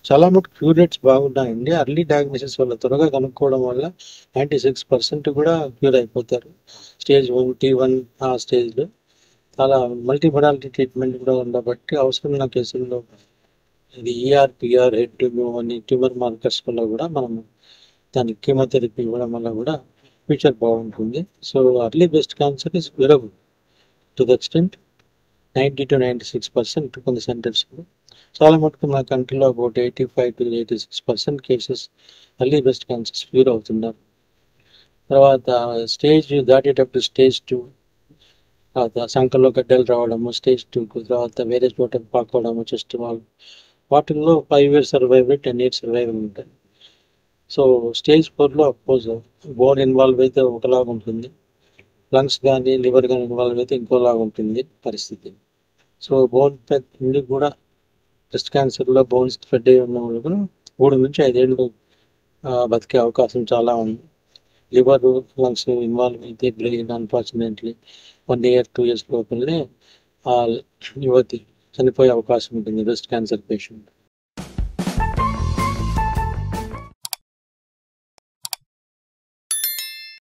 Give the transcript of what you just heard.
చాలా మటుకు cure rates బాగున్నాయండి. అర్లీ డయాగ్నోసిస్ వల్ల త్వరగా కనుక్కోవడం వల్ల 96% కూడా క్యూర్ అయిపోతారు. స్టేజ్ 1, T1 ఆ స్టేజ్లో చాలా మల్టీ మొడాలిటీ ట్రీట్మెంట్ కూడా ఉండబట్టి అవసరమైన కేసుల్లో ఇది పిఆర్ హెడ్ అని ట్యూమర్ మార్కర్స్ వల్ల కూడా మనం దానికి కీమోథెరపీ ఇవ్వడం వల్ల కూడా ఫ్యూచర్ బాగుంటుంది. So early breast cancer is curable to the extent 90 to 96% కొన్ని సెంటర్స్లో. చాలా మటుకు మన కంట్రీలో about 85 to 86% cases early breast cancers cure అవుతున్నారు. తర్వాత స్టేజ్ దాటేటప్పుడు స్టేజ్ 2, తర్వాత సంకల్లో గడ్డలు రావడము స్టేజ్ 2కు, తర్వాత వేరే చోట పాకోవడము చెస్ట్ వాళ్ళు, వాటిల్లో 5 years సర్వైవల్ 10 years సర్వైవల్ ఉంటాయి. సో స్టేజ్ 4లో అఫ్కోర్స్ బోన్ ఇన్వాల్వ్ అయితే ఒకలాగా ఉంటుంది, లంగ్స్ కానీ లివర్ కానీ ఇన్వాల్వ్ అయితే ఇంకోలాగా ఉంటుంది పరిస్థితి. సో బోన్ నుండి కూడా బ్రెస్ట్ క్యాన్సర్లో బోన్స్ స్ప్రెడ్ అయి ఉన్న వాళ్ళు కూడా 3 నుంచి 5 ఏళ్ళు బతికే అవకాశం చాలా ఉంది. లివర్ లంగ్స్ ఇన్వాల్వ్ అయితే బ్రెయిన్ అన్ఫార్చునేట్లీ 1 year 2 years లోపలనే ఆ యువతి చనిపోయే అవకాశం ఉంటుంది బ్రెస్ట్ క్యాన్సర్ పేషెంట్.